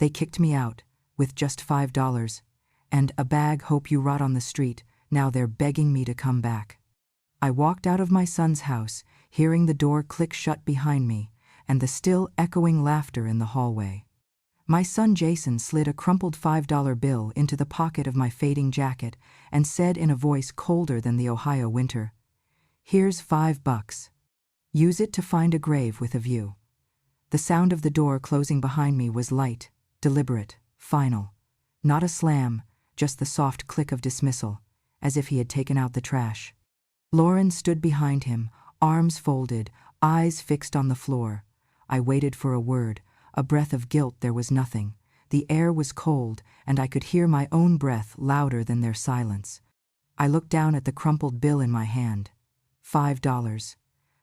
They kicked me out, with just $5, and a bag, hope you rot on the street, now they're begging me to come back. I walked out of my son's house, hearing the door click shut behind me, and the still echoing laughter in the hallway. My son Jason slid a crumpled $5 bill into the pocket of my fading jacket and said in a voice colder than the Ohio winter, "Here's $5. Use it to find a grave with a view." The sound of the door closing behind me was light, deliberate, final. Not a slam, just the soft click of dismissal, as if he had taken out the trash. Lauren stood behind him, arms folded, eyes fixed on the floor. I waited for a word, a breath of guilt. There was nothing. The air was cold, and I could hear my own breath louder than their silence. I looked down at the crumpled bill in my hand. $5.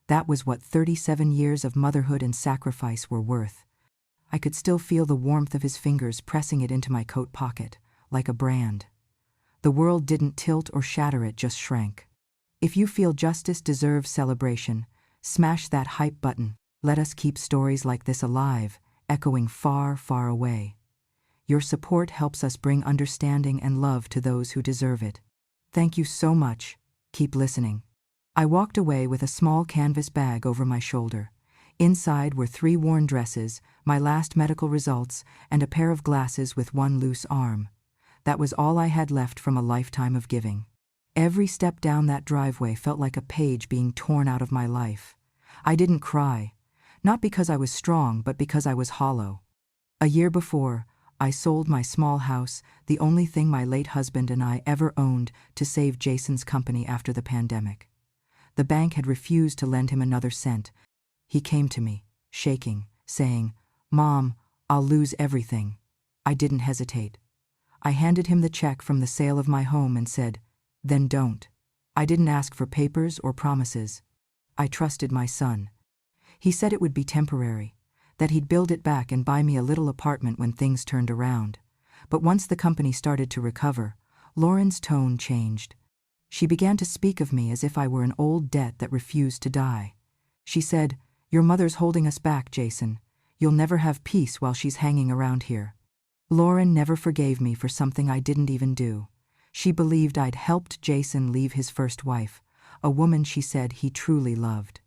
That was what 37 years of motherhood and sacrifice were worth. I could still feel the warmth of his fingers pressing it into my coat pocket, like a brand. The world didn't tilt or shatter, it just shrank. If you feel justice deserves celebration, smash that hype button. Let us keep stories like this alive, echoing far, far away. Your support helps us bring understanding and love to those who deserve it. Thank you so much. Keep listening. I walked away with a small canvas bag over my shoulder. Inside were 3 worn dresses, my last medical results, and a pair of glasses with one loose arm. That was all I had left from a lifetime of giving. Every step down that driveway felt like a page being torn out of my life. I didn't cry, not because I was strong, but because I was hollow. A year before, I sold my small house, the only thing my late husband and I ever owned, to save Jason's company after the pandemic. The bank had refused to lend him another cent. He came to me, shaking, saying, "Mom, I'll lose everything." I didn't hesitate. I handed him the check from the sale of my home and said, "Then don't." I didn't ask for papers or promises. I trusted my son. He said it would be temporary, that he'd build it back and buy me a little apartment when things turned around. But once the company started to recover, Lauren's tone changed. She began to speak of me as if I were an old debt that refused to die. She said, "Your mother's holding us back, Jason. You'll never have peace while she's hanging around here." Lauren never forgave me for something I didn't even do. She believed I'd helped Jason leave his first wife, a woman she said he truly loved.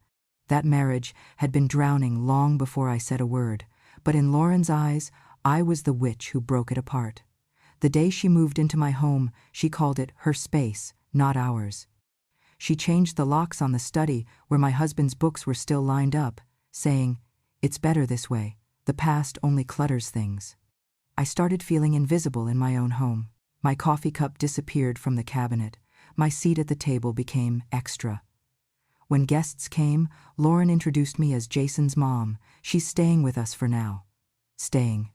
That marriage had been drowning long before I said a word, but in Lauren's eyes, I was the witch who broke it apart. The day she moved into my home, she called it her space, not ours. She changed the locks on the study where my husband's books were still lined up, saying, "It's better this way. The past only clutters things." I started feeling invisible in my own home. My coffee cup disappeared from the cabinet. My seat at the table became extra. When guests came, Lauren introduced me as Jason's mom. "She's staying with us for now." Staying.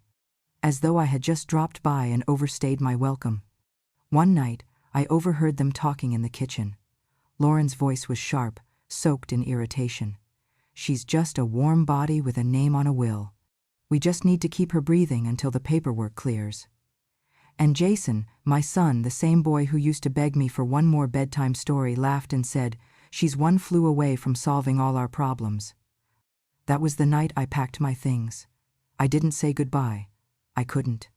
As though I had just dropped by and overstayed my welcome. One night, I overheard them talking in the kitchen. Lauren's voice was sharp, soaked in irritation. "She's just a warm body with a name on a will. We just need to keep her breathing until the paperwork clears." And Jason, my son, the same boy who used to beg me for one more bedtime story, laughed and said, "She's one flu away from solving all our problems." That was the night I packed my things. I didn't say goodbye. I couldn't.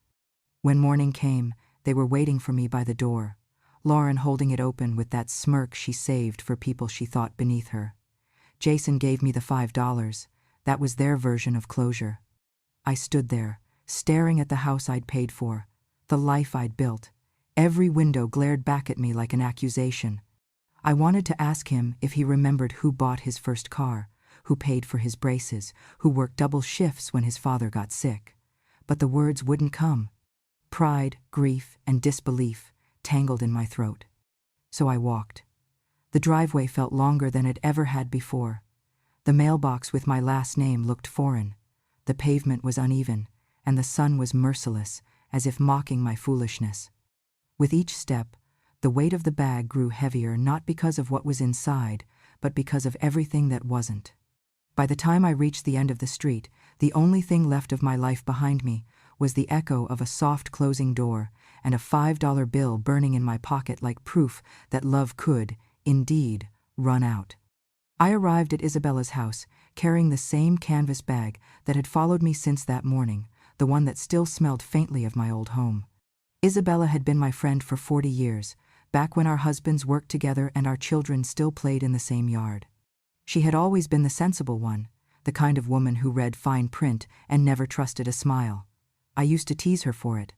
When morning came, they were waiting for me by the door, Lauren holding it open with that smirk she saved for people she thought beneath her. Jason gave me the $5. That was their version of closure. I stood there, staring at the house I'd paid for, the life I'd built. Every window glared back at me like an accusation. I wanted to ask him if he remembered who bought his first car, who paid for his braces, who worked double shifts when his father got sick. But the words wouldn't come. Pride, grief, and disbelief tangled in my throat. So I walked. The driveway felt longer than it ever had before. The mailbox with my last name looked foreign. The pavement was uneven, and the sun was merciless, as if mocking my foolishness. With each step, the weight of the bag grew heavier, not because of what was inside, but because of everything that wasn't. By the time I reached the end of the street, the only thing left of my life behind me was the echo of a soft closing door and a $5 bill burning in my pocket like proof that love could, indeed, run out. I arrived at Isabella's house, carrying the same canvas bag that had followed me since that morning, the one that still smelled faintly of my old home. Isabella had been my friend for 40 years, back when our husbands worked together and our children still played in the same yard. She had always been the sensible one, the kind of woman who read fine print and never trusted a smile. I used to tease her for it.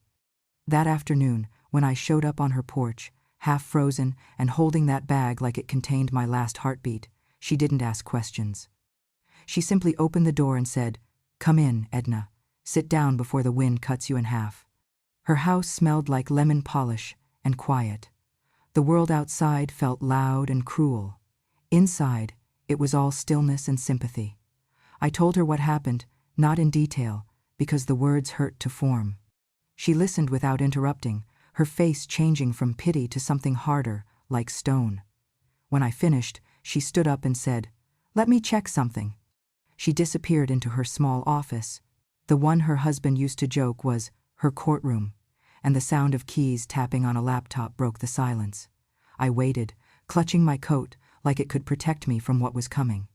That afternoon, when I showed up on her porch, half frozen and holding that bag like it contained my last heartbeat, she didn't ask questions. She simply opened the door and said, "Come in, Edna. Sit down before the wind cuts you in half." Her house smelled like lemon polish and quiet. The world outside felt loud and cruel. Inside, it was all stillness and sympathy. I told her what happened, not in detail, because the words hurt to form. She listened without interrupting, her face changing from pity to something harder, like stone. When I finished, she stood up and said, "Let me check something." She disappeared into her small office. The one her husband used to joke was her courtroom, and the sound of keys tapping on a laptop broke the silence. I waited, clutching my coat like it could protect me from what was coming.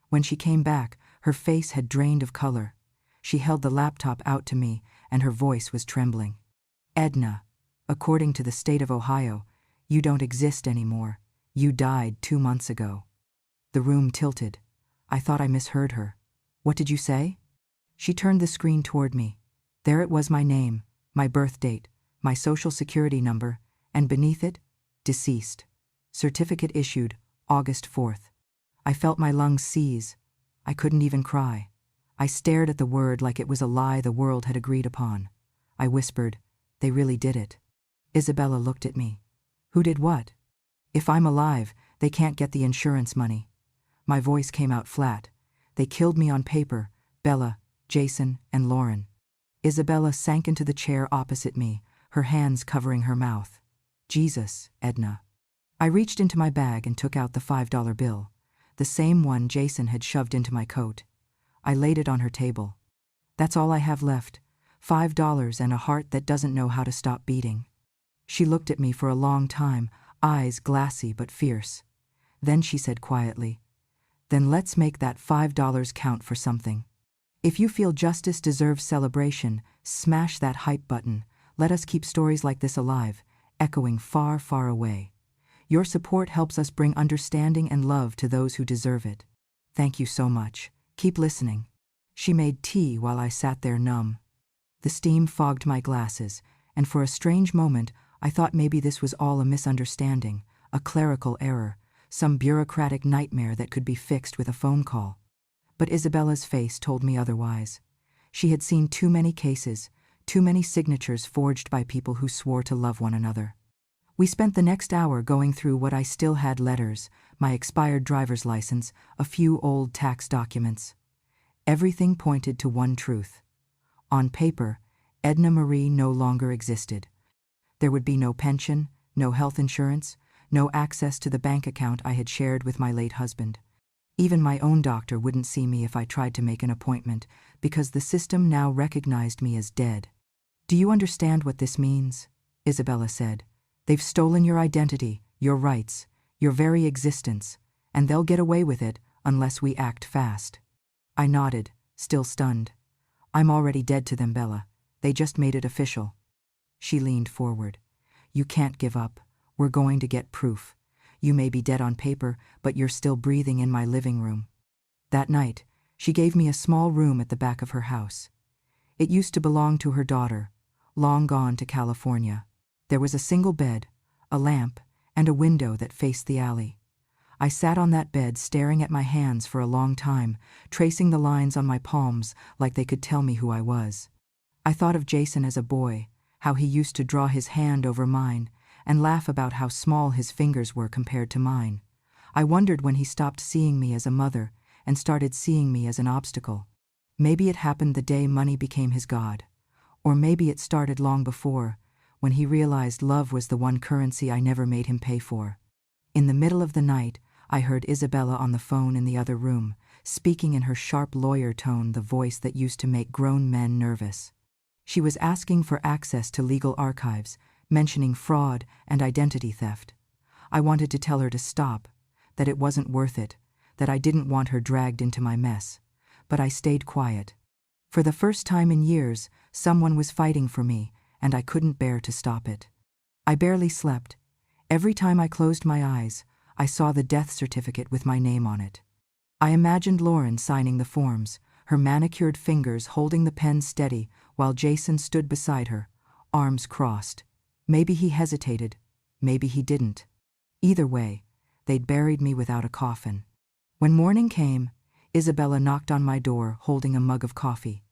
When she came back, her face had drained of color. She held the laptop out to me, and her voice was trembling. "Edna, according to the state of Ohio, you don't exist anymore. You died 2 months ago." The room tilted. I thought I misheard her. "What did you say?" She turned the screen toward me. There it was, my name, my birth date, my social security number, and beneath it, deceased. Certificate issued, August 4th. I felt my lungs seize. I couldn't even cry. I stared at the word like it was a lie the world had agreed upon. I whispered, "They really did it." Isabella looked at me. "Who did what?" "If I'm alive, they can't get the insurance money." My voice came out flat. "They killed me on paper, Bella, Jason, and Lauren." Isabella sank into the chair opposite me, her hands covering her mouth. "Jesus, Edna." I reached into my bag and took out the $5 bill, the same one Jason had shoved into my coat. I laid it on her table. "That's all I have left, $5 and a heart that doesn't know how to stop beating." She looked at me for a long time, eyes glassy but fierce. Then she said quietly, "Then let's make that $5 count for something. If you feel justice deserves celebration, smash that hype button. Let us keep stories like this alive, echoing far, far away. Your support helps us bring understanding and love to those who deserve it. Thank you so much. Keep listening." She made tea while I sat there numb. The steam fogged my glasses, and for a strange moment I thought maybe this was all a misunderstanding, a clerical error, some bureaucratic nightmare that could be fixed with a phone call. But Isabella's face told me otherwise. She had seen too many cases, too many signatures forged by people who swore to love one another. We spent the next hour going through what I still had: letters, my expired driver's license, a few old tax documents. Everything pointed to one truth. On paper, Edna Marie no longer existed. There would be no pension, no health insurance, no access to the bank account I had shared with my late husband. Even my own doctor wouldn't see me if I tried to make an appointment, because the system now recognized me as dead. "Do you understand what this means?" Isabella said. "They've stolen your identity, your rights, your very existence, and they'll get away with it unless we act fast." I nodded, still stunned. "I'm already dead to them, Bella. They just made it official." She leaned forward. "You can't give up. We're going to get proof. You may be dead on paper, but you're still breathing in my living room." That night, she gave me a small room at the back of her house. It used to belong to her daughter, long gone to California. There was a single bed, a lamp, and a window that faced the alley. I sat on that bed staring at my hands for a long time, tracing the lines on my palms like they could tell me who I was. I thought of Jason as a boy, how he used to draw his hand over mine and laugh about how small his fingers were compared to mine. I wondered when he stopped seeing me as a mother and started seeing me as an obstacle. Maybe it happened the day money became his god. Or maybe it started long before, when he realized love was the one currency I never made him pay for. In the middle of the night, I heard Isabella on the phone in the other room, speaking in her sharp lawyer tone, the voice that used to make grown men nervous. She was asking for access to legal archives, mentioning fraud and identity theft. I wanted to tell her to stop, that it wasn't worth it, that I didn't want her dragged into my mess. But I stayed quiet. For the first time in years, Someone was fighting for me, and I couldn't bear to stop it. I barely slept. Every time I closed my eyes, I saw the death certificate with my name on it. I imagined Lauren signing the forms, her manicured fingers holding the pen steady while Jason stood beside her, arms crossed. Maybe he hesitated, maybe he didn't. Either way, they'd buried me without a coffin. When morning came, Isabella knocked on my door holding a mug of coffee.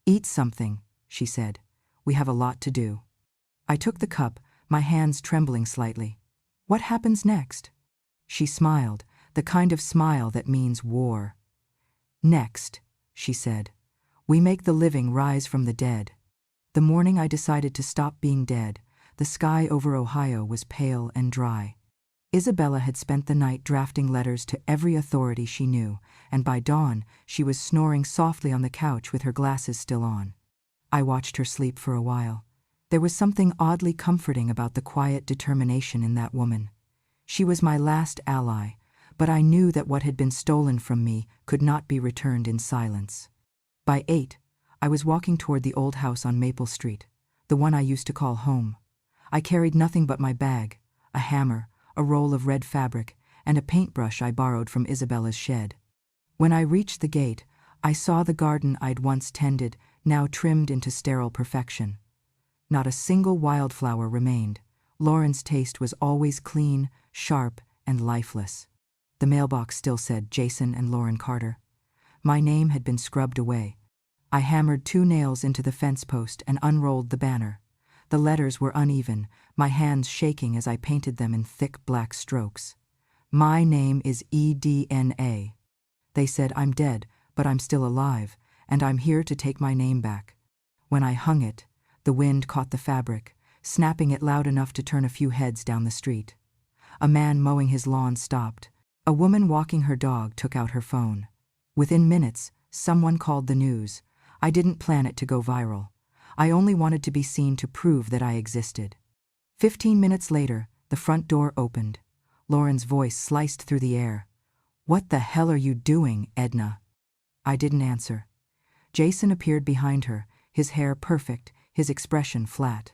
"Eat something," she said. "We have a lot to do." I took the cup, my hands trembling slightly. "What happens next?" She smiled, the kind of smile that means war. "Next," she said, "we make the living rise from the dead." The morning I decided to stop being dead, the sky over Ohio was pale and dry. Isabella had spent the night drafting letters to every authority she knew, and by dawn she was snoring softly on the couch with her glasses still on. I watched her sleep for a while. There was something oddly comforting about the quiet determination in that woman. She was my last ally, but I knew that what had been stolen from me could not be returned in silence. By 8, I was walking toward the old house on Maple Street, the one I used to call home. I carried nothing but my bag, a hammer, a roll of red fabric, and a paintbrush I borrowed from Isabella's shed. When I reached the gate, I saw the garden I'd once tended, now trimmed into sterile perfection. Not a single wildflower remained. Lauren's taste was always clean, sharp, and lifeless. The mailbox still said Jason and Lauren Carter. My name had been scrubbed away. I hammered 2 nails into the fence post and unrolled the banner. The letters were uneven, my hands shaking as I painted them in thick black strokes. "My name is EDNA. They said I'm dead, but I'm still alive, and I'm here to take my name back." When I hung it, the wind caught the fabric, snapping it loud enough to turn a few heads down the street. A man mowing his lawn stopped. A woman walking her dog took out her phone. Within minutes, someone called the news. I didn't plan it to go viral. I only wanted to be seen to prove that I existed. 15 minutes later, the front door opened. Lauren's voice sliced through the air. "What the hell are you doing, Edna?" I didn't answer. Jason appeared behind her, his hair perfect, his expression flat.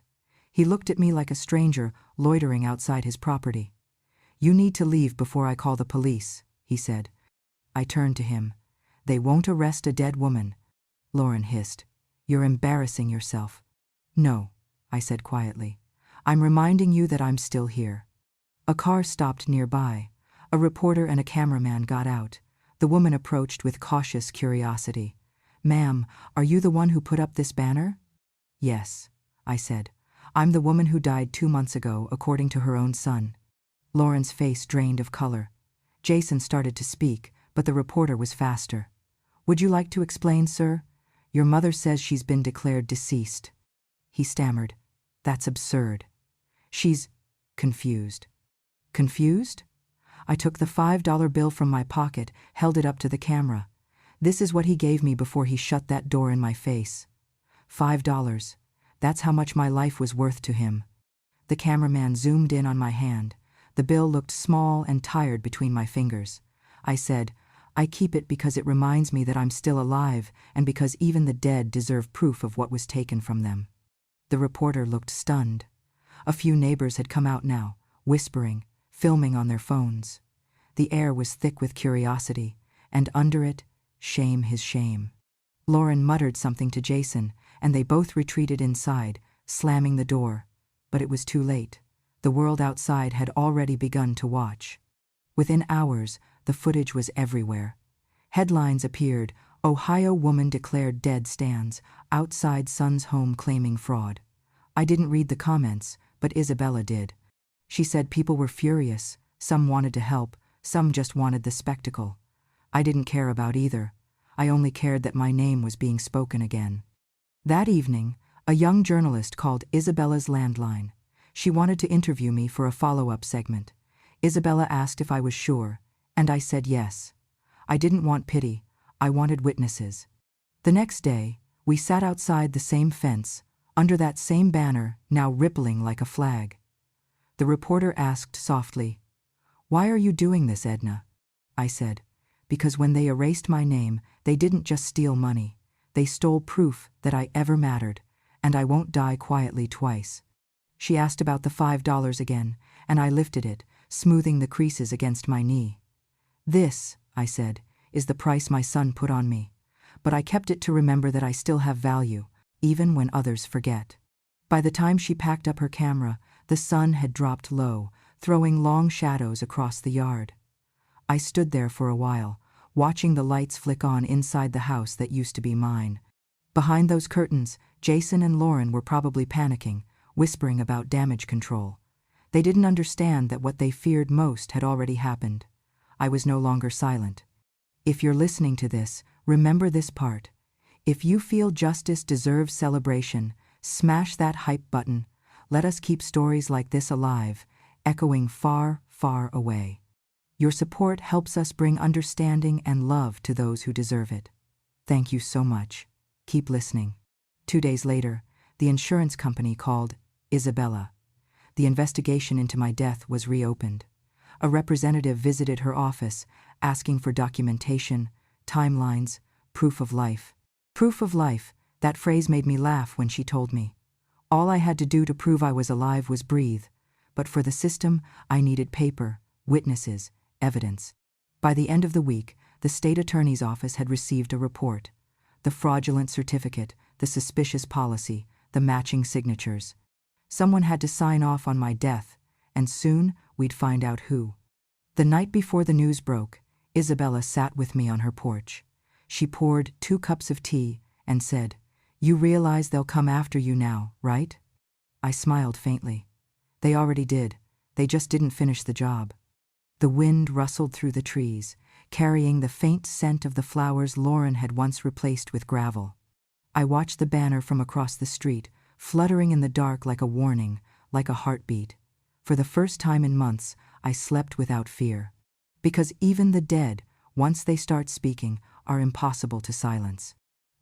He looked at me like a stranger loitering outside his property. "You need to leave before I call the police," he said. I turned to him. "They won't arrest a dead woman." Lauren hissed. "You're embarrassing yourself." "No," I said quietly. "I'm reminding you that I'm still here." A car stopped nearby. A reporter and a cameraman got out. The woman approached with cautious curiosity. "Ma'am, are you the one who put up this banner?" "Yes," I said. "I'm the woman who died 2 months ago, according to her own son." Lauren's face drained of color. Jason started to speak, but the reporter was faster. "Would you like to explain, sir? Your mother says she's been declared deceased." He stammered. "That's absurd." "She's confused." "Confused?" I took the $5 bill from my pocket, held it up to the camera. This is what he gave me before he shut that door in my face. $5. That's how much my life was worth to him. The cameraman zoomed in on my hand. The bill looked small and tired between my fingers. I said, "I keep it because it reminds me that I'm still alive and because even the dead deserve proof of what was taken from them." The reporter looked stunned. A few neighbors had come out now, whispering, filming on their phones. The air was thick with curiosity, and under it, shame his shame. Lauren muttered something to Jason, and they both retreated inside, slamming the door. But it was too late. The world outside had already begun to watch. Within hours, the footage was everywhere. Headlines appeared, "Ohio woman declared dead stands, outside son's home claiming fraud." I didn't read the comments, but Isabella did. She said people were furious, some wanted to help, some just wanted the spectacle. I didn't care about either. I only cared that my name was being spoken again. That evening, a young journalist called Isabella's landline. She wanted to interview me for a follow-up segment. Isabella asked if I was sure, and I said yes. I didn't want pity, I wanted witnesses. The next day, we sat outside the same fence, under that same banner, now rippling like a flag. The reporter asked softly, "Why are you doing this, Edna?" I said, "Because when they erased my name, they didn't just steal money. They stole proof that I ever mattered, and I won't die quietly twice. She asked about the $5 again, and I lifted it, smoothing the creases against my knee. This, I said, is the price my son put on me. But I kept it to remember that I still have value, even when others forget. By the time she packed up her camera, the sun had dropped low, throwing long shadows across the yard. I stood there for a while, watching the lights flick on inside the house that used to be mine. Behind those curtains, Jason and Lauren were probably panicking, whispering about damage control. They didn't understand that what they feared most had already happened. I was no longer silent. If you're listening to this, remember this part. If you feel justice deserves celebration, smash that hype button. Let us keep stories like this alive, echoing far, far away. Your support helps us bring understanding and love to those who deserve it. Thank you so much. Keep listening. 2 days later, the insurance company called Isabella. The investigation into my death was reopened. A representative visited her office, asking for documentation, timelines, proof of life. Proof of life, that phrase made me laugh when she told me. All I had to do to prove I was alive was breathe, but for the system, I needed paper, witnesses, evidence. By the end of the week, the state attorney's office had received a report. The fraudulent certificate, the suspicious policy, the matching signatures. Someone had to sign off on my death, and soon we'd find out who. The night before the news broke, Isabella sat with me on her porch. She poured 2 cups of tea and said, "You realize they'll come after you now, right?" I smiled faintly. They already did. They just didn't finish the job. The wind rustled through the trees, carrying the faint scent of the flowers Lauren had once replaced with gravel. I watched the banner from across the street, fluttering in the dark like a warning, like a heartbeat. For the first time in months, I slept without fear. Because even the dead, once they start speaking, are impossible to silence.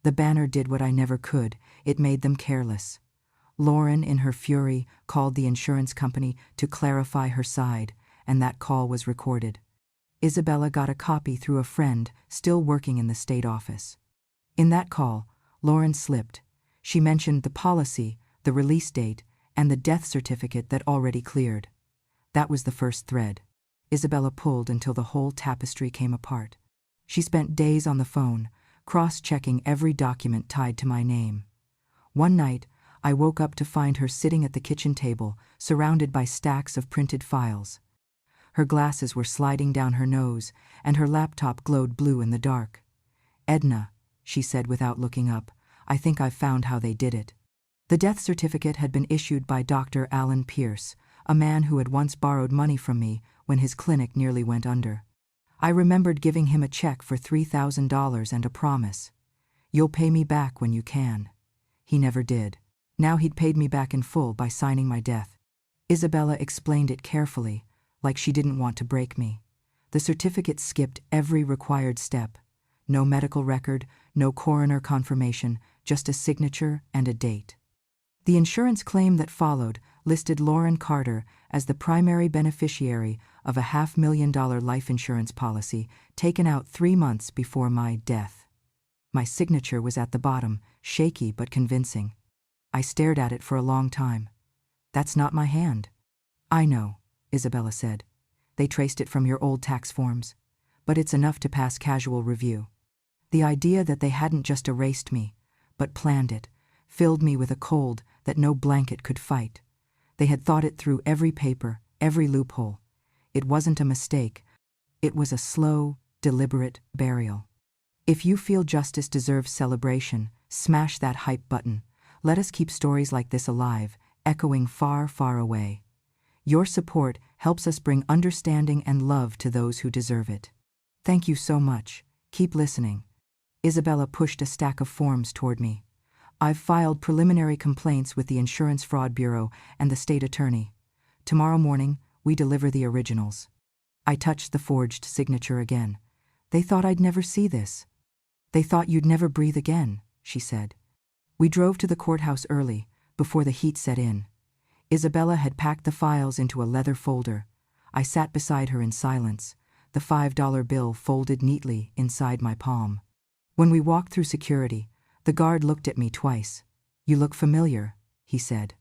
The banner did what I never could. It made them careless. Lauren, in her fury, called the insurance company to clarify her side, and that call was recorded. Isabella got a copy through a friend still working in the state office. In that call, Lauren slipped. She mentioned the policy, the release date, and the death certificate that already cleared. That was the first thread. Isabella pulled until the whole tapestry came apart. She spent days on the phone, cross-checking every document tied to my name. One night, I woke up to find her sitting at the kitchen table, surrounded by stacks of printed files. Her glasses were sliding down her nose, and her laptop glowed blue in the dark. "Edna," she said without looking up, "I think I've found how they did it." The death certificate had been issued by Dr. Alan Pierce, a man who had once borrowed money from me when his clinic nearly went under. I remembered giving him a check for $3,000 and a promise. "You'll pay me back when you can." He never did. Now he'd paid me back in full by signing my death. Isabella explained it carefully, like she didn't want to break me. The certificate skipped every required step. No medical record, no coroner confirmation, just a signature and a date. The insurance claim that followed listed Lauren Carter as the primary beneficiary of a $500,000 life insurance policy taken out 3 months before my death. My signature was at the bottom, shaky but convincing. I stared at it for a long time. "That's not my hand." "I know," Isabella said. "They traced it from your old tax forms. But it's enough to pass casual review." The idea that they hadn't just erased me, but planned it, filled me with a cold that no blanket could fight. They had thought it through every paper, every loophole. It wasn't a mistake. It was a slow, deliberate burial. If you feel justice deserves celebration, smash that hype button. Let us keep stories like this alive, echoing far, far away. Your support helps us bring understanding and love to those who deserve it. Thank you so much. Keep listening. Isabella pushed a stack of forms toward me. "I've filed preliminary complaints with the Insurance Fraud Bureau and the state attorney. Tomorrow morning, we deliver the originals." I touched the forged signature again. "They thought I'd never see this." "They thought you'd never breathe again," she said. We drove to the courthouse early, before the heat set in. Isabella had packed the files into a leather folder. I sat beside her in silence, the $5 bill folded neatly inside my palm. When we walked through security, The guard looked at me twice. "You look familiar," he said.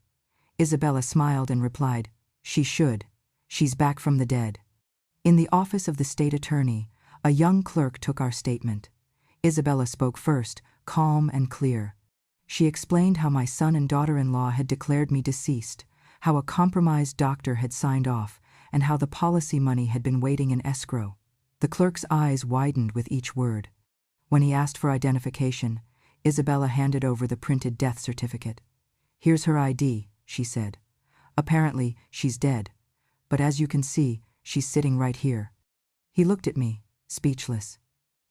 Isabella smiled and replied, "She should. She's back from the dead." In the office of the state attorney, a young clerk took our statement. Isabella spoke first, calm and clear. She explained how my son and daughter-in-law had declared me deceased, how a compromised doctor had signed off, and how the policy money had been waiting in escrow. The clerk's eyes widened with each word. When he asked for identification, Isabella handed over the printed death certificate. "Here's her ID," she said. "Apparently, she's dead. But as you can see, she's sitting right here." He looked at me, speechless.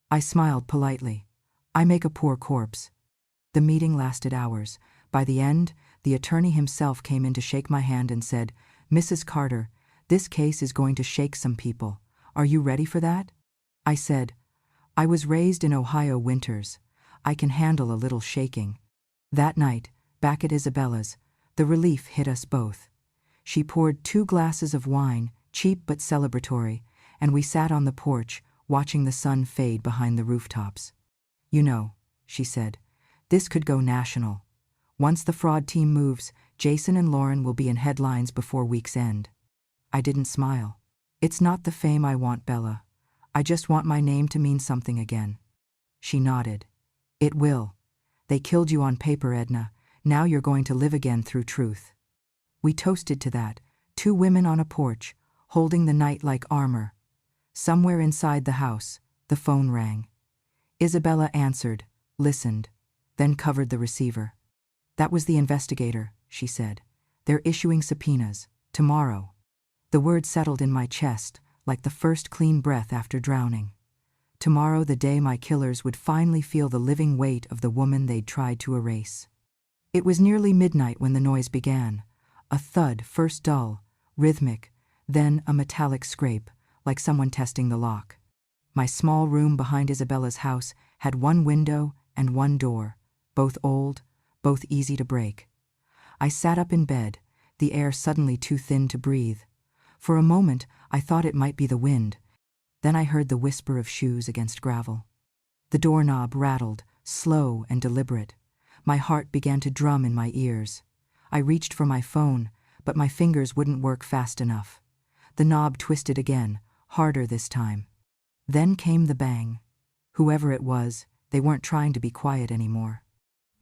I smiled politely. I make a poor corpse. The meeting lasted hours. By the end, the attorney himself came in to shake my hand and said, "Mrs. Carter, this case is going to shake some people. Are you ready for that?" I said, "I was raised in Ohio winters. I can handle a little shaking." That night, back at Isabella's, the relief hit us both. She poured 2 glasses of wine, cheap but celebratory, and we sat on the porch, watching the sun fade behind the rooftops. "You know," she said, "this could go national. Once the fraud team moves, Jason and Lauren will be in headlines before week's end." I didn't smile. "It's not the fame I want, Bella. I just want my name to mean something again." She nodded. "It will. They killed you on paper, Edna. Now you're going to live again through truth." We toasted to that, 2 women on a porch, holding the night like armor. Somewhere inside the house, the phone rang. Isabella answered, listened, then covered the receiver. "That was the investigator," she said. "They're issuing subpoenas. Tomorrow." The word settled in my chest, like the first clean breath after drowning. Tomorrow, the day my killers would finally feel the living weight of the woman they'd tried to erase. It was nearly midnight when the noise began. A thud, first dull, rhythmic, then a metallic scrape, like someone testing the lock. My small room behind Isabella's house had 1 window and 1 door, both old, both easy to break. I sat up in bed, the air suddenly too thin to breathe. For a moment, I thought it might be the wind. Then I heard the whisper of shoes against gravel. The doorknob rattled, slow and deliberate. My heart began to drum in my ears. I reached for my phone, but my fingers wouldn't work fast enough. The knob twisted again, harder this time. Then came the bang. Whoever it was, they weren't trying to be quiet anymore.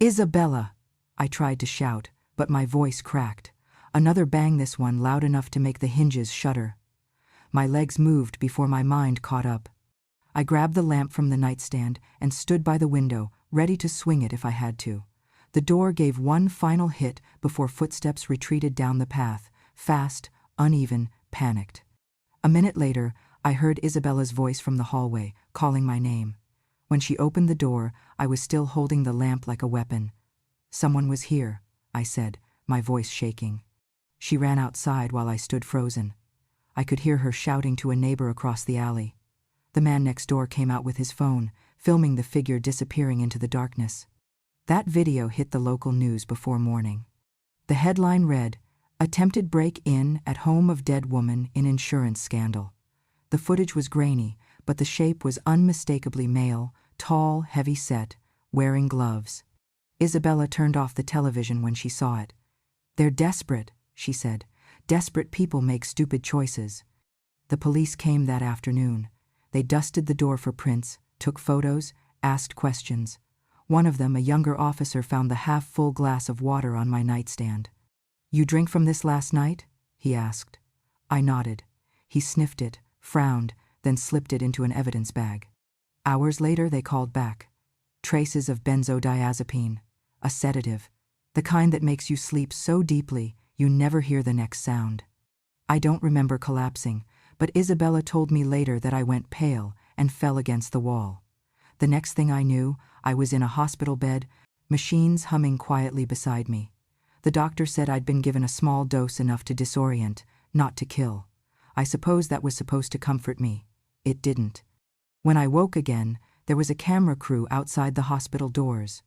"Isabella!" I tried to shout, but my voice cracked. Another bang, this one loud enough to make the hinges shudder. My legs moved before my mind caught up. I grabbed the lamp from the nightstand and stood by the window, ready to swing it if I had to. The door gave 1 final hit before footsteps retreated down the path, fast, uneven, panicked. A minute later, I heard Isabella's voice from the hallway, calling my name. When she opened the door, I was still holding the lamp like a weapon. "Someone was here," I said, my voice shaking. She ran outside while I stood frozen. I could hear her shouting to a neighbor across the alley. The man next door came out with his phone, filming the figure disappearing into the darkness. That video hit the local news before morning. The headline read, "Attempted break-in at home of dead woman in insurance scandal." The footage was grainy, but the shape was unmistakably male, tall, heavy-set, wearing gloves. Isabella turned off the television when she saw it. "They're desperate," she said. "Desperate people make stupid choices." The police came that afternoon. They dusted the door for prints, took photos, asked questions. One of them, a younger officer, found the half-full glass of water on my nightstand. "You drink from this last night?" he asked. I nodded. He sniffed it, frowned, then slipped it into an evidence bag. Hours later, they called back. Traces of benzodiazepine, a sedative, the kind that makes you sleep so deeply you never hear the next sound. I don't remember collapsing, but Isabella told me later that I went pale and fell against the wall. The next thing I knew, I was in a hospital bed, machines humming quietly beside me. The doctor said I'd been given a small dose enough to disorient, not to kill. I suppose that was supposed to comfort me. It didn't. When I woke again, there was a camera crew outside the hospital doors.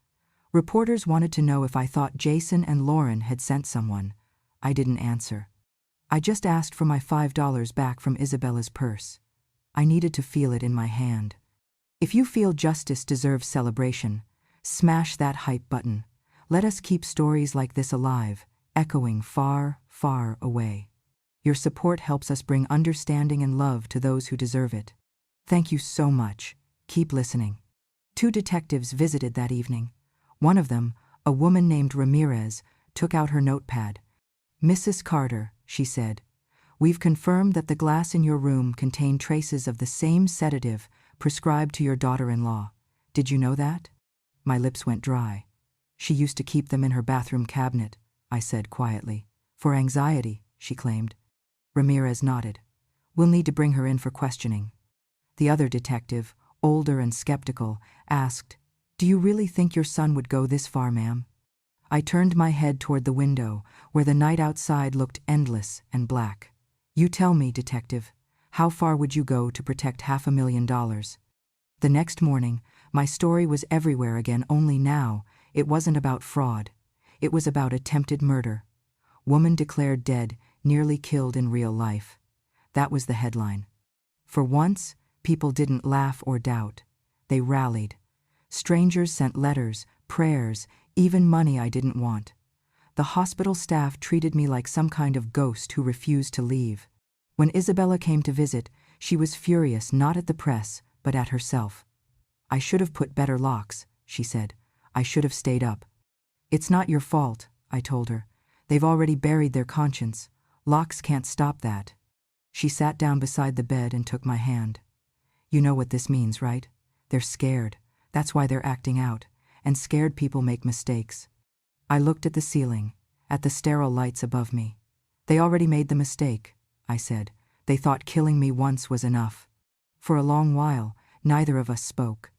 Reporters wanted to know if I thought Jason and Lauren had sent someone. I didn't answer. I just asked for my $5 back from Isabella's purse. I needed to feel it in my hand. If you feel justice deserves celebration, Smash that hype button. Let us keep stories like this alive, echoing far, far away. Your support helps us bring understanding and love to those who deserve it. Thank you so much. Keep listening. 2 detectives visited that evening. One of them, a woman named Ramirez, took out her notepad. "Mrs. Carter," she said, "we've confirmed that the glass in your room contained traces of the same sedative prescribed to your daughter-in-law. Did you know that?" My lips went dry. "She used to keep them in her bathroom cabinet," I said quietly. "For anxiety," she claimed. Ramirez nodded. "We'll need to bring her in for questioning." The other detective, older and skeptical, asked, "Do you really think your son would go this far, ma'am?" I turned my head toward the window, where the night outside looked endless and black. "You tell me, detective, how far would you go to protect $500,000? The next morning, my story was everywhere again, only now, it wasn't about fraud. It was about attempted murder. Woman declared dead, nearly killed in real life. That was the headline. For once, people didn't laugh or doubt. They rallied. Strangers sent letters, prayers, even money I didn't want. The hospital staff treated me like some kind of ghost who refused to leave. When Isabella came to visit, she was furious not at the press, but at herself. "I should have put better locks," she said. "I should have stayed up." "It's not your fault," I told her. "They've already buried their conscience. Locks can't stop that." She sat down beside the bed and took my hand. "You know what this means, right? They're scared. That's why they're acting out. And scared people make mistakes." I looked at the ceiling, at the sterile lights above me. "They already made the mistake," I said. "They thought killing me once was enough." For a long while, neither of us spoke.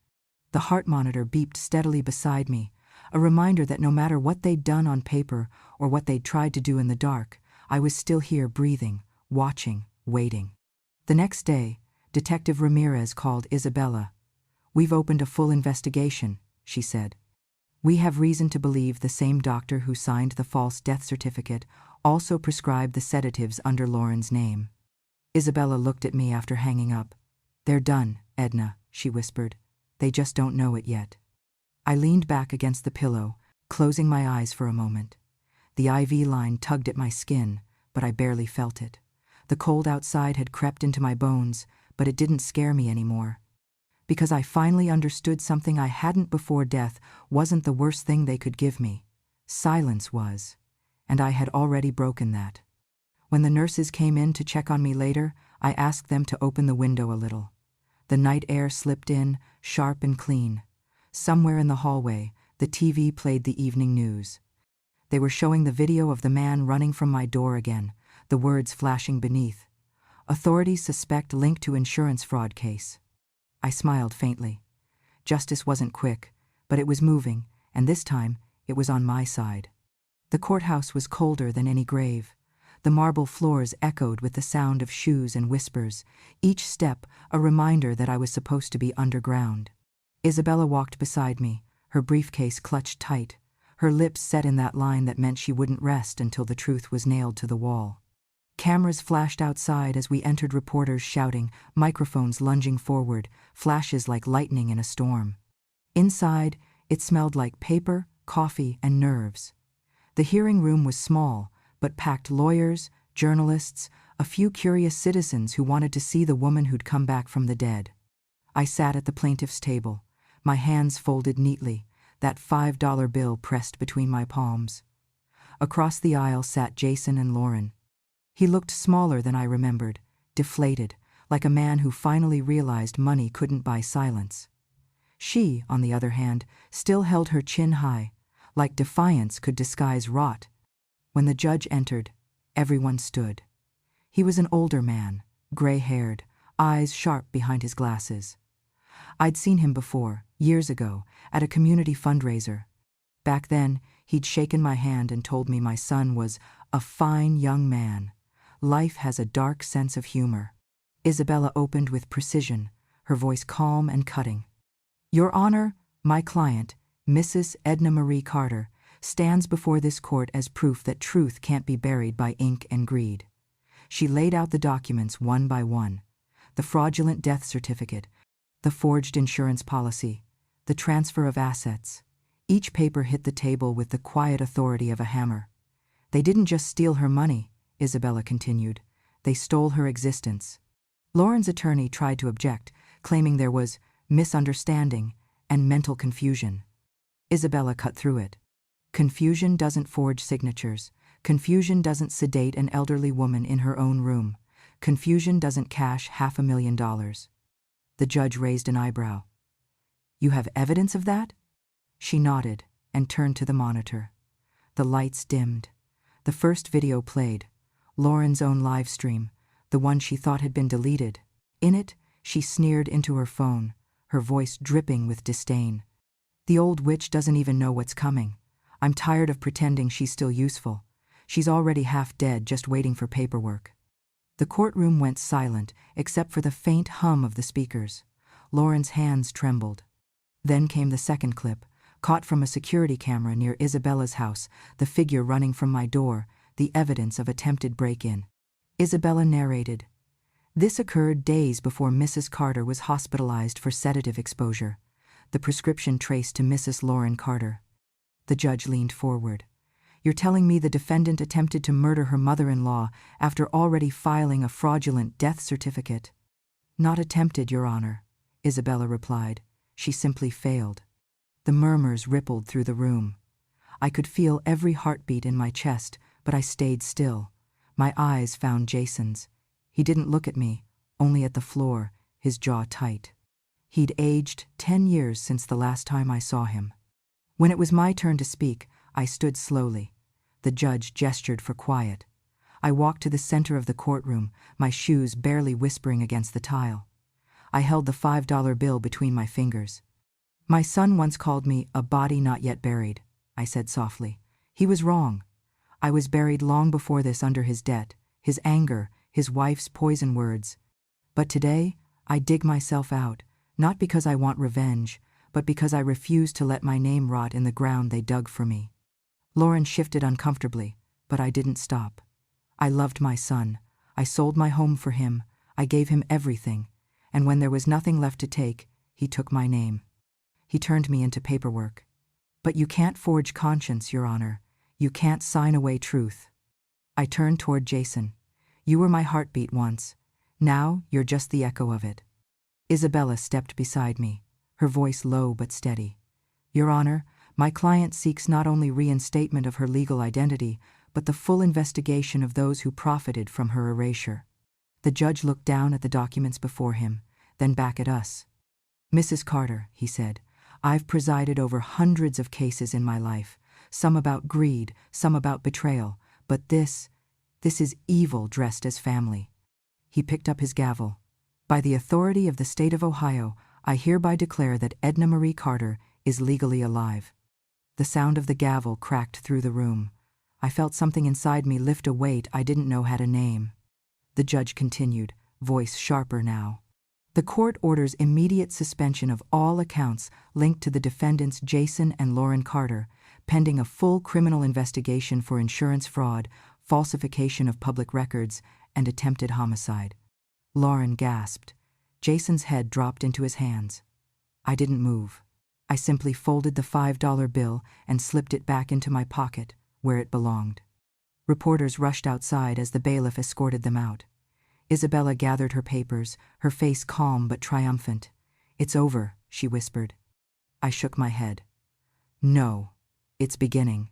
The heart monitor beeped steadily beside me, a reminder that no matter what they'd done on paper or what they'd tried to do in the dark, I was still here breathing, watching, waiting. The next day, Detective Ramirez called Isabella. "We've opened a full investigation," she said. "We have reason to believe the same doctor who signed the false death certificate also prescribed the sedatives under Lauren's name." Isabella looked at me after hanging up. "They're done, Edna," she whispered. "They just don't know it yet." I leaned back against the pillow, closing my eyes for a moment. The IV line tugged at my skin, but I barely felt it. The cold outside had crept into my bones, but it didn't scare me anymore. Because I finally understood something I hadn't before: death wasn't the worst thing they could give me. Silence was, and I had already broken that. When the nurses came in to check on me later, I asked them to open the window a little. The night air slipped in, sharp and clean. Somewhere in the hallway, the TV played the evening news. They were showing the video of the man running from my door again, the words flashing beneath. "Authorities suspect link to insurance fraud case." I smiled faintly. Justice wasn't quick, but it was moving, and this time it was on my side. The courthouse was colder than any grave. The marble floors echoed with the sound of shoes and whispers, each step a reminder that I was supposed to be underground. Isabella walked beside me, her briefcase clutched tight, her lips set in that line that meant she wouldn't rest until the truth was nailed to the wall. Cameras flashed outside as we entered, reporters shouting, microphones lunging forward, flashes like lightning in a storm. Inside, it smelled like paper, coffee, and nerves. The hearing room was small, but packed lawyers, journalists, a few curious citizens who wanted to see the woman who'd come back from the dead. I sat at the plaintiff's table, my hands folded neatly, that $5 bill pressed between my palms. Across the aisle sat Jason and Lauren. He looked smaller than I remembered, deflated, like a man who finally realized money couldn't buy silence. She, on the other hand, still held her chin high, like defiance could disguise rot. When the judge entered, everyone stood. He was an older man, gray-haired, eyes sharp behind his glasses. I'd seen him before, years ago, at a community fundraiser. Back then, he'd shaken my hand and told me my son was a fine young man. Life has a dark sense of humor. Isabella opened with precision, her voice calm and cutting. "Your Honor, my client, Mrs. Edna Marie Carter, stands before this court as proof that truth can't be buried by ink and greed." She laid out the documents one by one. The fraudulent death certificate, the forged insurance policy, the transfer of assets. Each paper hit the table with the quiet authority of a hammer. They didn't just steal her money, Isabella continued. They stole her existence. Lauren's attorney tried to object, claiming there was misunderstanding and mental confusion. Isabella cut through it. Confusion doesn't forge signatures. Confusion doesn't sedate an elderly woman in her own room. Confusion doesn't cash $500,000. The judge raised an eyebrow. You have evidence of that? She nodded and turned to the monitor. The lights dimmed. The first video played, Lauren's own live stream, the one she thought had been deleted. In it, she sneered into her phone, her voice dripping with disdain. The old witch doesn't even know what's coming. I'm tired of pretending she's still useful. She's already half dead, just waiting for paperwork. The courtroom went silent, except for the faint hum of the speakers. Lauren's hands trembled. Then came the second clip, caught from a security camera near Isabella's house, the figure running from my door, the evidence of attempted break-in. Isabella narrated. This occurred days before Mrs. Carter was hospitalized for sedative exposure. The prescription traced to Mrs. Lauren Carter. The judge leaned forward. You're telling me the defendant attempted to murder her mother-in-law after already filing a fraudulent death certificate? Not attempted, Your Honor, Isabella replied. She simply failed. The murmurs rippled through the room. I could feel every heartbeat in my chest, but I stayed still. My eyes found Jason's. He didn't look at me, only at the floor, his jaw tight. He'd aged 10 years since the last time I saw him. When it was my turn to speak, I stood slowly. The judge gestured for quiet. I walked to the center of the courtroom, my shoes barely whispering against the tile. I held the $5 bill between my fingers. My son once called me a body not yet buried, I said softly. He was wrong. I was buried long before this under his debt, his anger, his wife's poison words. But today, I dig myself out, not because I want revenge, but because I refuse to let my name rot in the ground they dug for me. Lauren shifted uncomfortably, but I didn't stop. I loved my son. I sold my home for him. I gave him everything. And when there was nothing left to take, he took my name. He turned me into paperwork. But you can't forge conscience, Your Honor. You can't sign away truth. I turned toward Jason. You were my heartbeat once. Now you're just the echo of it. Isabella stepped beside me, her voice low but steady. Your Honor, my client seeks not only reinstatement of her legal identity, but the full investigation of those who profited from her erasure. The judge looked down at the documents before him, then back at us. Mrs. Carter, he said, I've presided over hundreds of cases in my life, some about greed, some about betrayal, but this is evil dressed as family. He picked up his gavel. By the authority of the state of Ohio, I hereby declare that Edna Marie Carter is legally alive. The sound of the gavel cracked through the room. I felt something inside me lift a weight I didn't know had a name. The judge continued, voice sharper now. The court orders immediate suspension of all accounts linked to the defendants Jason and Lauren Carter, pending a full criminal investigation for insurance fraud, falsification of public records, and attempted homicide. Lauren gasped. Jason's head dropped into his hands. I didn't move. I simply folded the $5 bill and slipped it back into my pocket, where it belonged. Reporters rushed outside as the bailiff escorted them out. Isabella gathered her papers, her face calm but triumphant. It's over, she whispered. I shook my head. No, it's beginning.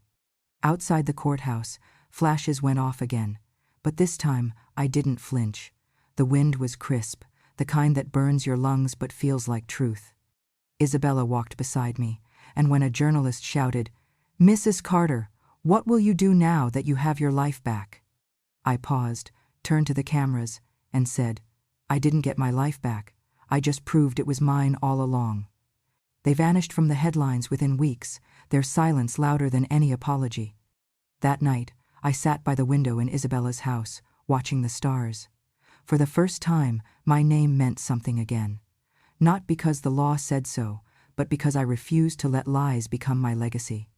Outside the courthouse, flashes went off again, but this time I didn't flinch. The wind was crisp, the kind that burns your lungs but feels like truth. Isabella walked beside me, and when a journalist shouted, Mrs. Carter, what will you do now that you have your life back? I paused, turned to the cameras, and said, I didn't get my life back. I just proved it was mine all along. They vanished from the headlines within weeks, their silence louder than any apology. That night, I sat by the window in Isabella's house, watching the stars. For the first time, my name meant something again. Not because the law said so, but because I refused to let lies become my legacy.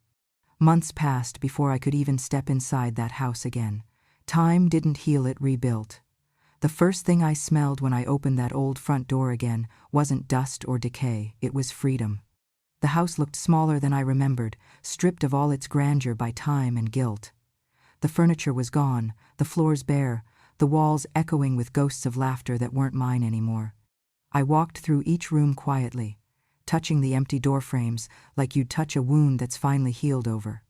Months passed before I could even step inside that house again. Time didn't heal it, rebuilt. The first thing I smelled when I opened that old front door again wasn't dust or decay, it was freedom. The house looked smaller than I remembered, stripped of all its grandeur by time and guilt. The furniture was gone, the floors bare, the walls echoing with ghosts of laughter that weren't mine anymore. I walked through each room quietly, touching the empty door frames like you'd touch a wound that's finally healed over.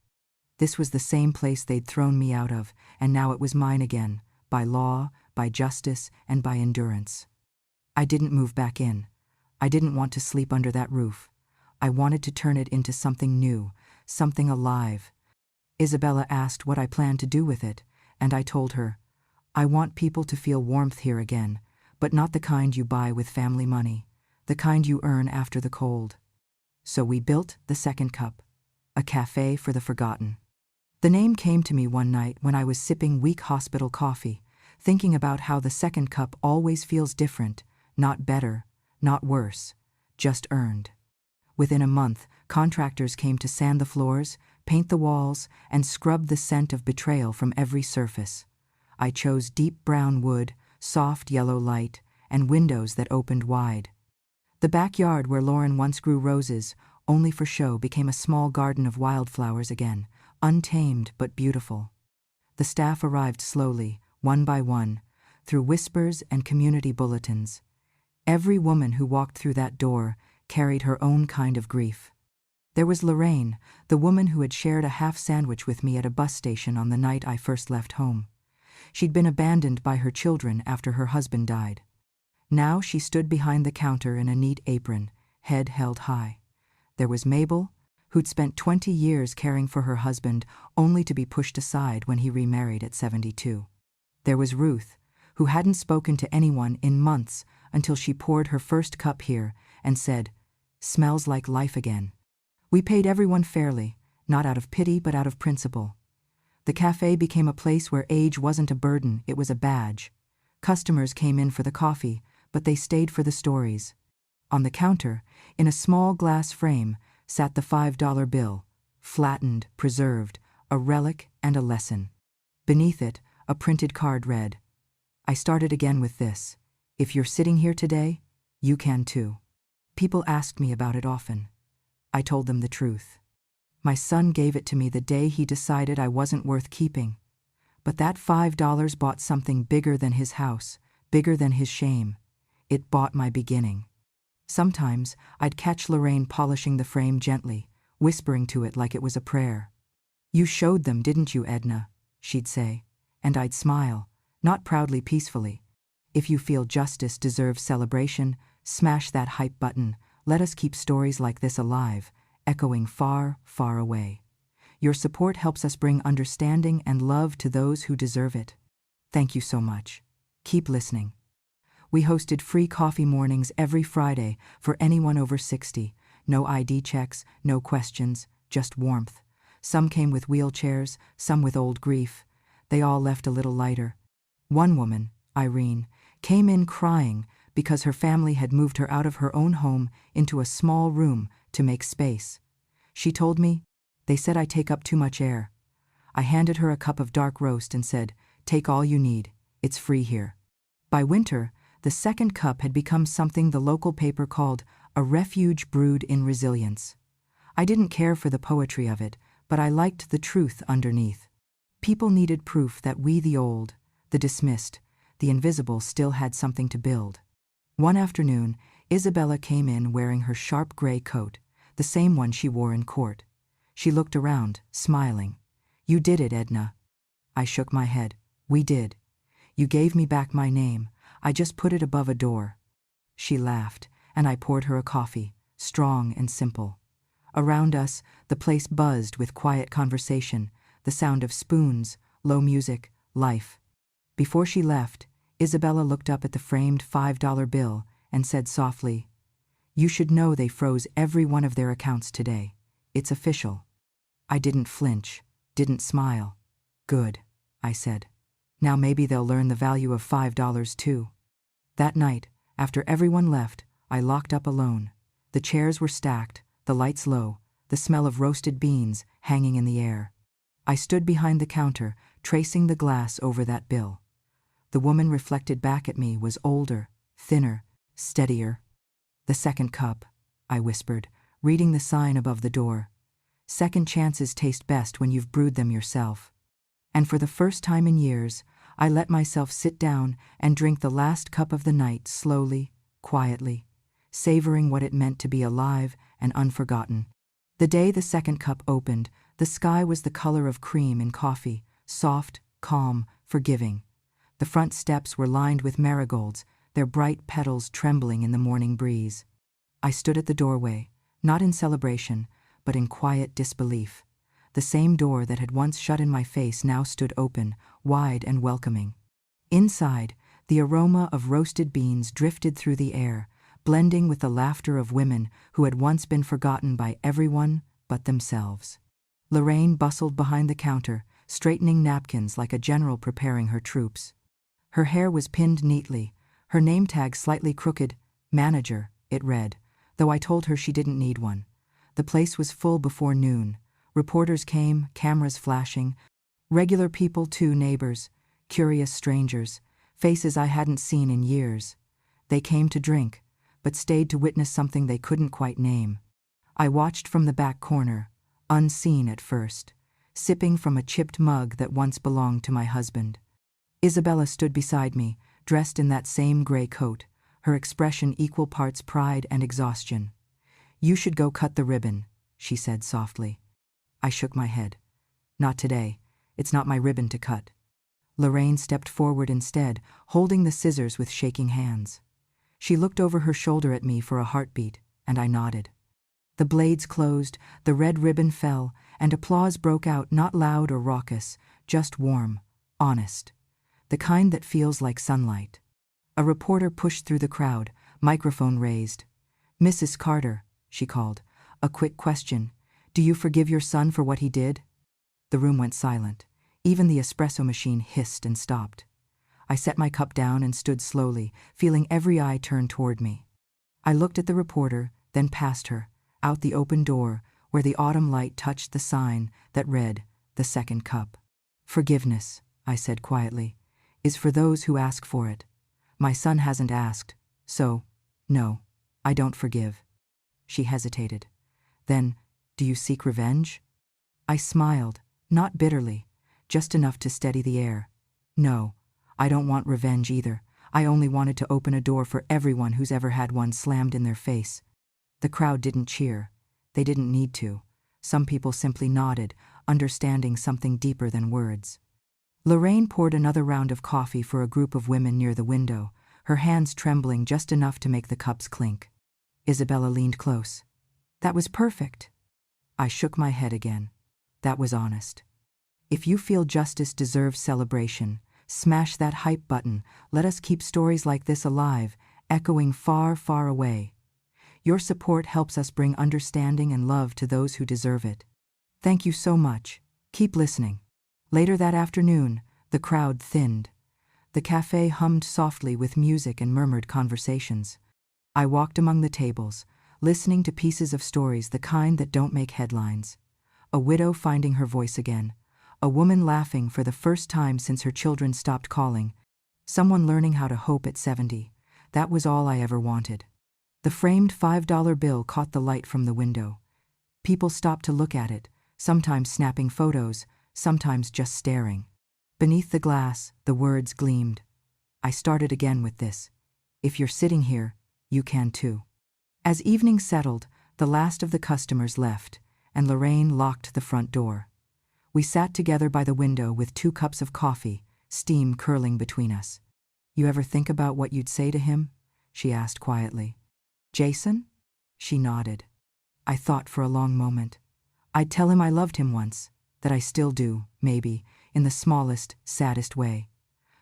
This was the same place they'd thrown me out of, and now it was mine again, by law, by justice, and by endurance. I didn't move back in. I didn't want to sleep under that roof. I wanted to turn it into something new, something alive. Isabella asked what I planned to do with it, and I told her, I want people to feel warmth here again, but not the kind you buy with family money, the kind you earn after the cold. So we built the second cup, a cafe for the forgotten. The name came to me one night when I was sipping weak hospital coffee, thinking about how the second cup always feels different, not better, not worse, just earned. Within a month, contractors came to sand the floors, paint the walls, and scrub the scent of betrayal from every surface. I chose deep brown wood, soft yellow light, and windows that opened wide. The backyard where Lauren once grew roses, only for show, became a small garden of wildflowers again, untamed but beautiful. The staff arrived slowly, one by one, through whispers and community bulletins. Every woman who walked through that door carried her own kind of grief. There was Lorraine, the woman who had shared a half sandwich with me at a bus station on the night I first left home. She'd been abandoned by her children after her husband died. Now she stood behind the counter in a neat apron, head held high. There was Mabel, who'd spent 20 years caring for her husband only to be pushed aside when he remarried at 72. There was Ruth, who hadn't spoken to anyone in months until she poured her first cup here and said, "Smells like life again." We paid everyone fairly, not out of pity but out of principle. The cafe became a place where age wasn't a burden, it was a badge. Customers came in for the coffee, but they stayed for the stories. On the counter, in a small glass frame, sat the $5 bill, flattened, preserved, a relic and a lesson. Beneath it, a printed card read, "I started again with this. If you're sitting here today, you can too." People asked me about it often. I told them the truth. My son gave it to me the day he decided I wasn't worth keeping. But that $5 bought something bigger than his house, bigger than his shame. It bought my beginning. Sometimes I'd catch Lorraine polishing the frame gently, whispering to it like it was a prayer. "You showed them, didn't you, Edna?" she'd say, and I'd smile, not proudly, peacefully. "If you feel justice deserves celebration, smash that hype button. Let us keep stories like this alive, echoing far, far away. Your support helps us bring understanding and love to those who deserve it. Thank you so much. Keep listening." We hosted free coffee mornings every Friday for anyone over 60. No ID checks, no questions, just warmth. Some came with wheelchairs, some with old grief. They all left a little lighter. One woman, Irene, came in crying because her family had moved her out of her own home into a small room to make space. She told me, "They said I take up too much air." I handed her a cup of dark roast and said, "Take all you need. It's free here." By winter, the second cup had become something the local paper called a refuge brewed in resilience. I didn't care for the poetry of it, but I liked the truth underneath. People needed proof that we, the old, the dismissed, the invisible, still had something to build. One afternoon, Isabella came in wearing her sharp gray coat, the same one she wore in court. She looked around, smiling. "You did it, Edna." I shook my head. "We did. You gave me back my name. I just put it above a door." She laughed, and I poured her a coffee, strong and simple. Around us, the place buzzed with quiet conversation, the sound of spoons, low music, life. Before she left, Isabella looked up at the framed $5 bill and said softly, "You should know they froze every one of their accounts today. It's official." I didn't flinch, didn't smile. "Good," I said. "Now maybe they'll learn the value of $5 too." That night, after everyone left, I locked up alone. The chairs were stacked, the lights low, the smell of roasted beans hanging in the air. I stood behind the counter, tracing the glass over that bill. The woman reflected back at me was older, thinner, steadier. "The second cup," I whispered, reading the sign above the door. Second chances taste best when you've brewed them yourself. And for the first time in years, I let myself sit down and drink the last cup of the night slowly, quietly, savoring what it meant to be alive and unforgotten. The day the second cup opened, the sky was the color of cream in coffee, soft, calm, forgiving. The front steps were lined with marigolds, their bright petals trembling in the morning breeze. I stood at the doorway, not in celebration, but in quiet disbelief. The same door that had once shut in my face now stood open, wide and welcoming. Inside, the aroma of roasted beans drifted through the air, blending with the laughter of women who had once been forgotten by everyone but themselves. Lorraine bustled behind the counter, straightening napkins like a general preparing her troops. Her hair was pinned neatly, her name tag slightly crooked. Manager, it read, though I told her she didn't need one. The place was full before noon. Reporters came, cameras flashing. Regular people too, neighbors, curious strangers, faces I hadn't seen in years. They came to drink, but stayed to witness something they couldn't quite name. I watched from the back corner, unseen at first, sipping from a chipped mug that once belonged to my husband. Isabella stood beside me, dressed in that same gray coat, her expression equal parts pride and exhaustion. "You should go cut the ribbon," she said softly. I shook my head. "Not today. It's not my ribbon to cut." Lorraine stepped forward instead, holding the scissors with shaking hands. She looked over her shoulder at me for a heartbeat, and I nodded. The blades closed, the red ribbon fell, and applause broke out, not loud or raucous, just warm, honest. The kind that feels like sunlight. A reporter pushed through the crowd, microphone raised. "Mrs. Carter," she called, "a quick question. Do you forgive your son for what he did?" The room went silent. Even the espresso machine hissed and stopped. I set my cup down and stood slowly, feeling every eye turn toward me. I looked at the reporter, then past her, out the open door, where the autumn light touched the sign that read, "The Second Cup." "Forgiveness," I said quietly, "is for those who ask for it. My son hasn't asked, so, no, I don't forgive." She hesitated. "Then, do you seek revenge?" I smiled, not bitterly, just enough to steady the air. "No, I don't want revenge either. I only wanted to open a door for everyone who's ever had one slammed in their face." The crowd didn't cheer. They didn't need to. Some people simply nodded, understanding something deeper than words. Lorraine poured another round of coffee for a group of women near the window, her hands trembling just enough to make the cups clink. Isabella leaned close. "That was perfect." I shook my head again. That was honest. If you feel justice deserves celebration, smash that hype button. Let us keep stories like this alive, echoing far, far away. Your support helps us bring understanding and love to those who deserve it. Thank you so much. Keep listening. Later that afternoon, the crowd thinned. The cafe hummed softly with music and murmured conversations. I walked among the tables, listening to pieces of stories, the kind that don't make headlines. A widow finding her voice again. A woman laughing for the first time since her children stopped calling. Someone learning how to hope at 70. That was all I ever wanted. The framed $5 bill caught the light from the window. People stopped to look at it, sometimes snapping photos, sometimes just staring. Beneath the glass, the words gleamed. I started again with this. If you're sitting here, you can too. As evening settled, the last of the customers left, and Lorraine locked the front door. We sat together by the window with 2 cups of coffee, steam curling between us. "You ever think about what you'd say to him?" she asked quietly. "Jason?" She nodded. I thought for a long moment. I'd tell him I loved him once, that I still do, maybe, in the smallest, saddest way.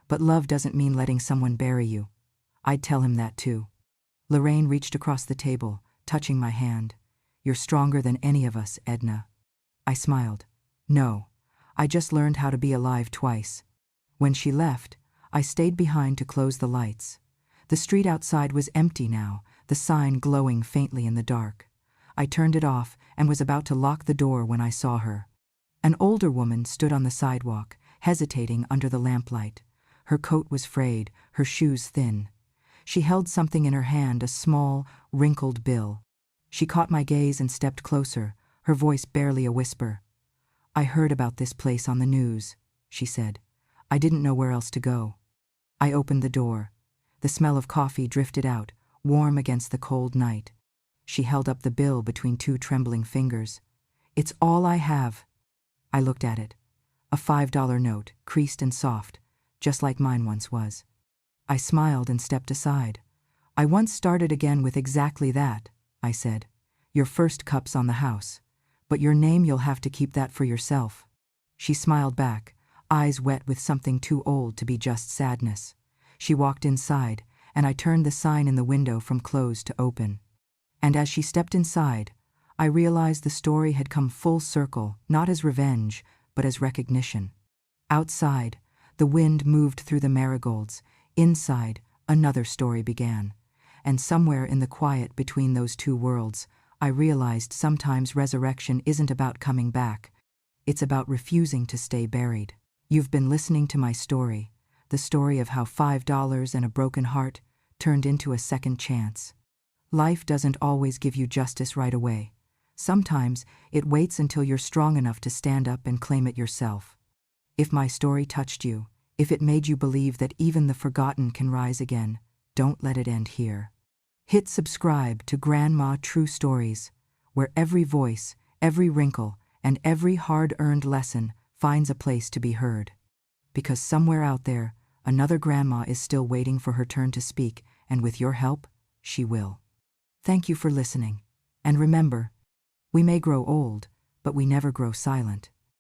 But love doesn't mean letting someone bury you. I'd tell him that too. Lorraine reached across the table, touching my hand. "You're stronger than any of us, Edna." I smiled. "No, I just learned how to be alive twice." When she left, I stayed behind to close the lights. The street outside was empty now, the sign glowing faintly in the dark. I turned it off and was about to lock the door when I saw her. An older woman stood on the sidewalk, hesitating under the lamplight. Her coat was frayed, her shoes thin. She held something in her hand, a small, wrinkled bill. She caught my gaze and stepped closer, her voice barely a whisper. "I heard about this place on the news," she said. "I didn't know where else to go." I opened the door. The smell of coffee drifted out, warm against the cold night. She held up the bill between two trembling fingers. "It's all I have." I looked at it. A $5 note, creased and soft, just like mine once was. I smiled and stepped aside. "I once started again with exactly that," I said. "Your first cup's on the house. But your name, you'll have to keep that for yourself." She smiled back, eyes wet with something too old to be just sadness. She walked inside, and I turned the sign in the window from closed to open. And as she stepped inside, I realized the story had come full circle, not as revenge, but as recognition. Outside, the wind moved through the marigolds. Inside, another story began. And somewhere in the quiet between those two worlds, I realized sometimes resurrection isn't about coming back. It's about refusing to stay buried. You've been listening to my story, the story of how $5 and a broken heart turned into a second chance. Life doesn't always give you justice right away. Sometimes it waits until you're strong enough to stand up and claim it yourself. If my story touched you, if it made you believe that even the forgotten can rise again, don't let it end here. Hit subscribe to Grandma True Stories, where every voice, every wrinkle, and every hard-earned lesson finds a place to be heard. Because somewhere out there, another grandma is still waiting for her turn to speak, and with your help, she will. Thank you for listening. And remember, we may grow old, but we never grow silent.